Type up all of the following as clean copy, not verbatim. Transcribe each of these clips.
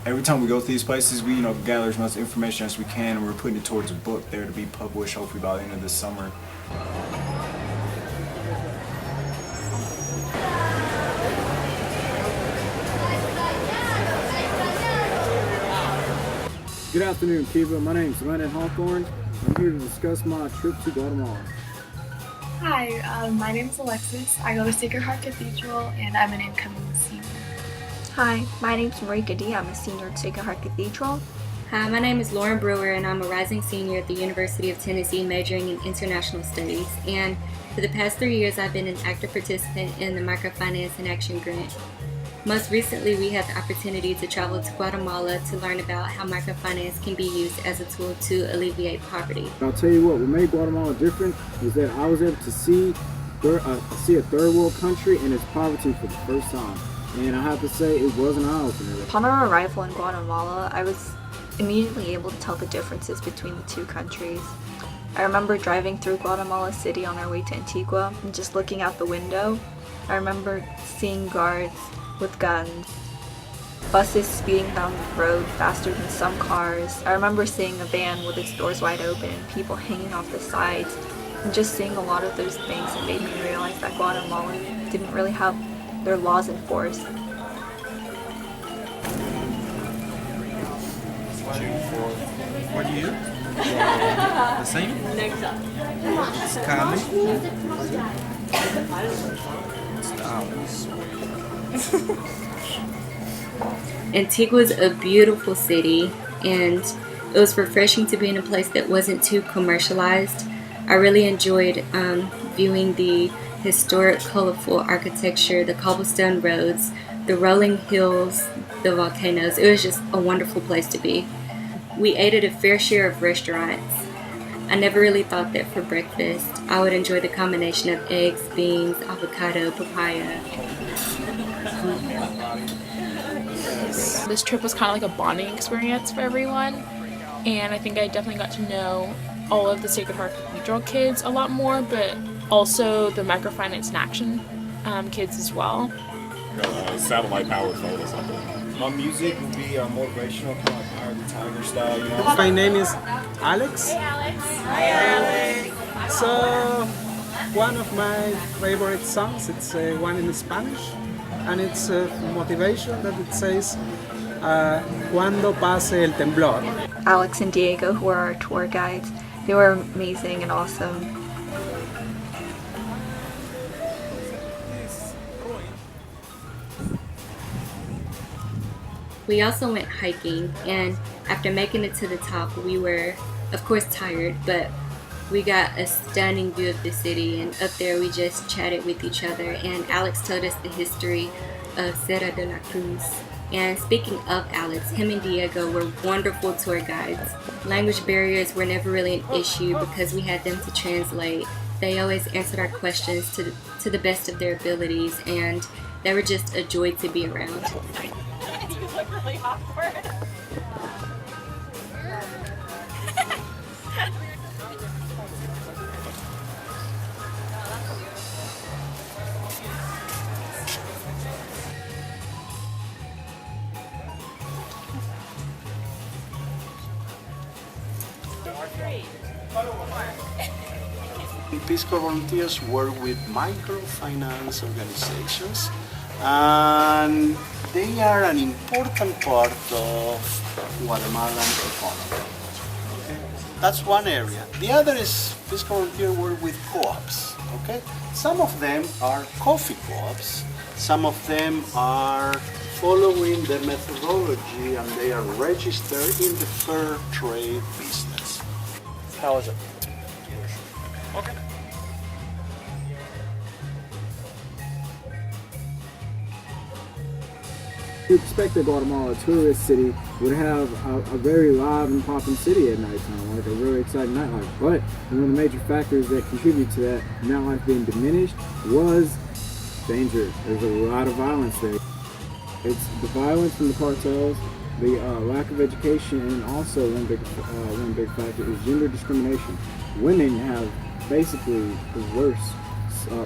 every time we go to these places, we gather as much information as we can, and we're putting it towards a book there to be published hopefully by the end of this summer. Good afternoon, Kiva. My name is Lennon Hawthorne. I'm here to discuss my trip to Guatemala. Hi, my name is Alexis. I go to Sacred Heart Cathedral and I'm an incoming senior. Hi, my name is Marika D. I'm a senior at Sacred Heart Cathedral. Hi, my name is Lauren Brewer and I'm a rising senior at the University of Tennessee majoring in international studies. And for the past 3 years I've been an active participant in the Microfinance in Action Grant. Most recently, we had the opportunity to travel to Guatemala to learn about how microfinance can be used as a tool to alleviate poverty. I'll tell you what made Guatemala different was that I was able to see a third world country in its poverty for the first time. And I have to say, it was an eye-opener. Upon our arrival in Guatemala, I was immediately able to tell the differences between the two countries. I remember driving through Guatemala City on our way to Antigua and just looking out the window. I remember seeing guards with guns, buses speeding down the road faster than some cars. I remember seeing a van with its doors wide open and people hanging off the sides, and just seeing a lot of those things that made me realize that Guatemala didn't really have their laws enforced. What do you? The same? It's Cali. Antigua's a beautiful city, and it was refreshing to be in a place that wasn't too commercialized. I really enjoyed viewing the historic, colorful architecture, the cobblestone roads, the rolling hills, the volcanoes. It was just a wonderful place to be. We ate at a fair share of restaurants. I never really thought that for breakfast I would enjoy the combination of eggs, beans, avocado, papaya. This trip was kind of like a bonding experience for everyone, and I think I definitely got to know all of the Sacred Heart Cathedral kids a lot more, but also the Microfinance in Action kids as well. Satellite powered photos. My music will be motivational, kind of like Eye of the Tiger style. My name is Alex. Hey Alex. Hi Alex. So one of my favorite songs, it's one in Spanish, and it's motivation that it says Cuando pase el temblor. Alex and Diego, who were our tour guides, they were amazing and awesome. We also went hiking, and after making it to the top, we were, of course, tired, but we got a stunning view of the city, and up there we just chatted with each other, and Alex told us the history of Serra de la Cruz. And speaking of Alex, him and Diego were wonderful tour guides. Language barriers were never really an issue because we had them to translate. They always answered our questions to the best of their abilities, and they were just a joy to be around. You look really awkward. Peace Corps volunteers work with microfinance organizations, and they are an important part of Guatemalan economy. Okay? That's one area. The other is Peace Corps volunteers work with co-ops. Okay? Some of them are coffee co-ops. Some of them are following the methodology, and they are registered in the fair trade business. How is it? Okay. You expect that Guatemala, a tourist city, would have a very live and popping city at nighttime, like a really exciting nightlife. But one of the major factors that contribute to that nightlife being diminished was danger. There's a lot of violence there. It's the violence from the cartels, the lack of education, and also one big factor is gender discrimination. Women have basically the worst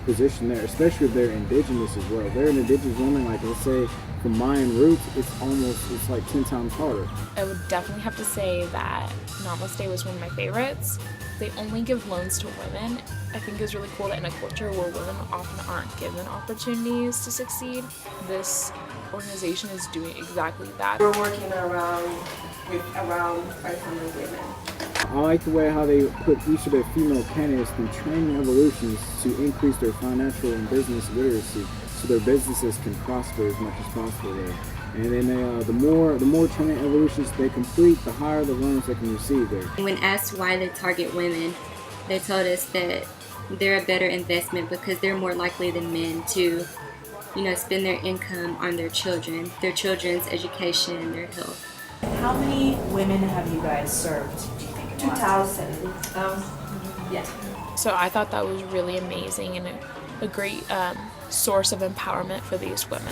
position there, especially if they're indigenous as well. If they're an indigenous woman, like let's say from Mayan roots, it's like 10 times harder. I would definitely have to say that Namaste was one of my favorites. They only give loans to women. I think it's really cool that in a culture where women often aren't given opportunities to succeed, this organization is doing exactly that. We're working with around 500 women. I like the way how they put each of their female candidates through training evolutions to increase their financial and business literacy so their businesses can prosper as much as possible there. And then the more training evolutions they complete, the higher the loans they can receive there. When asked why they target women, they told us that they're a better investment because they're more likely than men to, spend their income on their children's education and their health. How many women have you guys served, do you think? 2,000. Yeah. So I thought that was really amazing and a great source of empowerment for these women.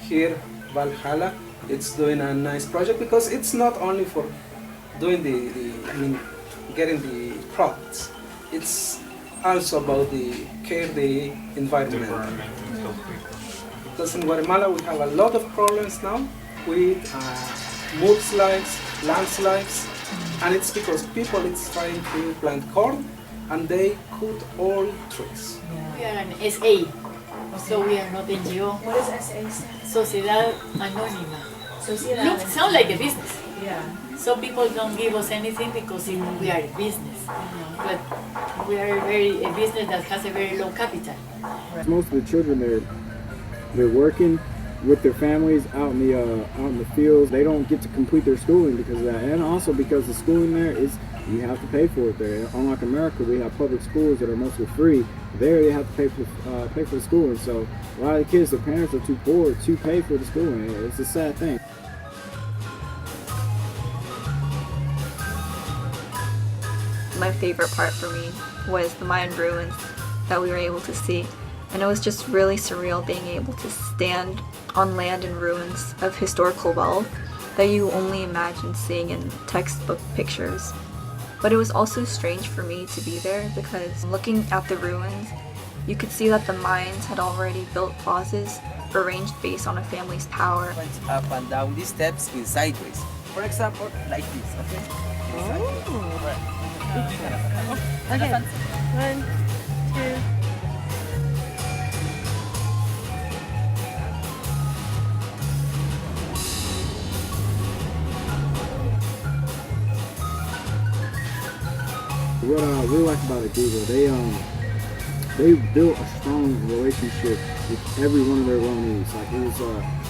Here, Valhalla, it's doing a nice project because it's not only for doing getting the products. It's also about the care the environment. Because in Guatemala we have a lot of problems now with mudslides, landslides, and it's because people is trying to plant corn and they cut all trees. We are an SA. So we are not NGO. What does SA stand? Sociedad Anónima. Sociedad. Looks sound like a business. Yeah. So people don't give us anything because we are a business. But we are a business that has a very low capital. Most of the children they're working with their families out in the fields. They don't get to complete their schooling because of that, and also because the schooling there is you have to pay for it there. Unlike America, we have public schools that are mostly free. There, they have to pay for the schooling. So a lot of the kids, their parents are too poor to pay for the schooling. It's a sad thing. My favorite part for me was the Mayan ruins that we were able to see. And it was just really surreal being able to stand on land and ruins of historical wealth that you only imagine seeing in textbook pictures. But it was also strange for me to be there because looking at the ruins, you could see that the Mayans had already built plazas arranged based on a family's power. Up and down these steps in sideways. For example, like this, okay? Okay. 1, 2. What I really like about Antigua, they built a strong relationship with every one of their loanees. Like it was,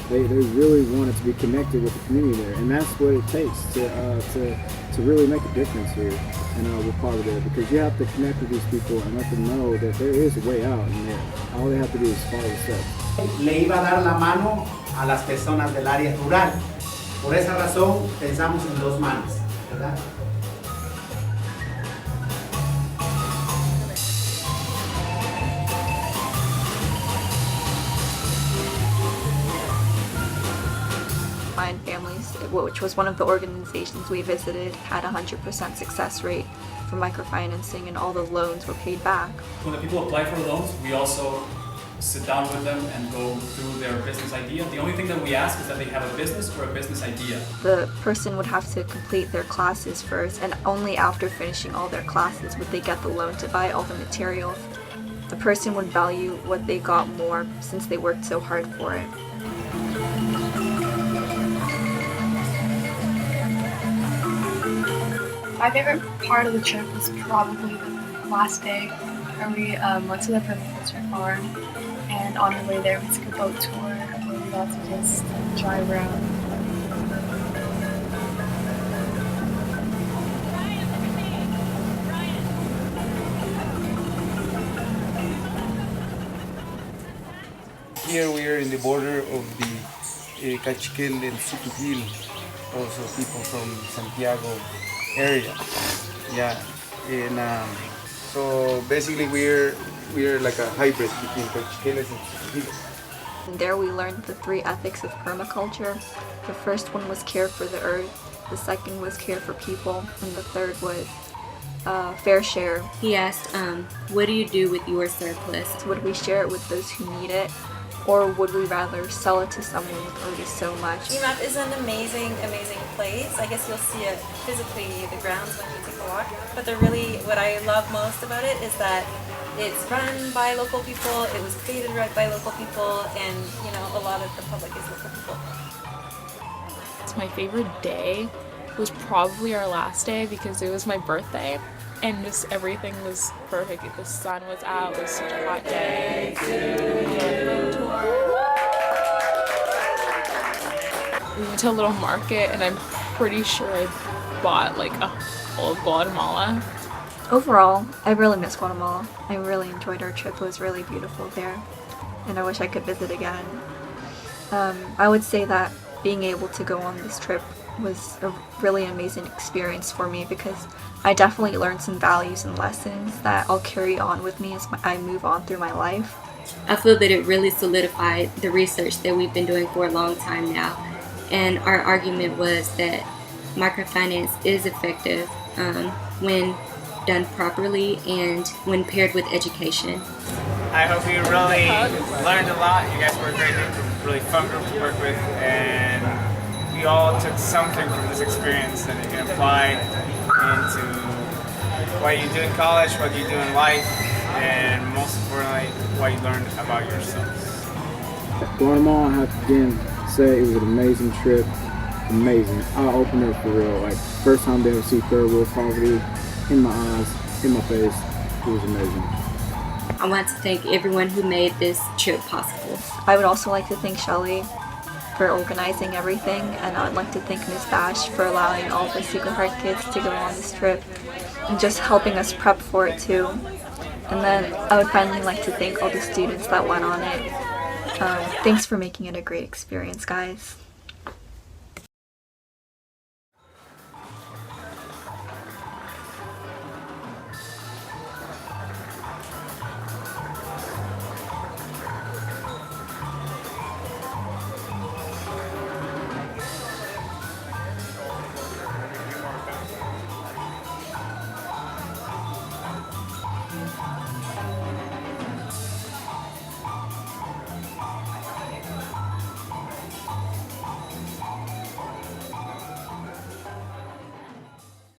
they really wanted to be connected with the community there, and that's what it takes to really make a difference here with poverty there. Because you have to connect with these people and let them know that there is a way out, and all they have to do is follow the steps. Le iba a dar la mano a las personas del área rural. Por esa razón pensamos en dos manos, ¿verdad? Mayan families, which was one of the organizations we visited, had 100% success rate for microfinancing and all the loans were paid back. When the people apply for loans, we also sit down with them and go through their business idea. The only thing that we ask is that they have a business or a business idea. The person would have to complete their classes first, and only after finishing all their classes would they get the loan to buy all the materials. The person would value what they got more since they worked so hard for it. My favorite part of the trip was probably the last day where we went to the permaculture farm, and on the way there we took a boat tour where we got to just drive around. Here we are in the border of the Cachiquel and Sucupil, also people from Santiago area. Yeah, and so basically we're like a hybrid between Cachiqueles and Sucupiles. And there we learned the 3 ethics of permaculture. The first one was care for the earth, the second was care for people, and the third was fair share. He asked, what do you do with your surplus? Would we share it with those who need it, or would we rather sell it to someone with already so much? EMAP is an amazing place. I guess you'll see it physically, the grounds, when you take a walk. But what I love most about it is that it's run by local people, it was created right by local people, and a lot of the public is local people. It's my favorite day was probably our last day because it was my birthday and just everything was perfect. The sun was out, it was such a hot day. We went to a little market and I'm pretty sure I bought like a whole of Guatemala. Overall, I really miss Guatemala. I really enjoyed our trip. It was really beautiful there and I wish I could visit again. I would say that being able to go on this trip was a really amazing experience for me because I definitely learned some values and lessons that I'll carry on with me as I move on through my life. I feel that it really solidified the research that we've been doing for a long time now. And our argument was that microfinance is effective when done properly and when paired with education. I hope you really learned a lot. You guys were a great group, really fun group to work with, and we all took something from this experience that you can apply into what you do in college, what you do in life, and most importantly, what you learned about yourselves. Guatemala, I have to again say it was an amazing trip. Amazing. Eye-opener for real. Like, first time being able to see third world poverty in my eyes, in my face. It was amazing. I want to thank everyone who made this trip possible. I would also like to thank Shelly for organizing everything, and I would like to thank Ms. Bash for allowing all the Sacred Heart kids to go on this trip and just helping us prep for it too. And then I would finally like to thank all the students that went on it. Thanks for making it a great experience, guys.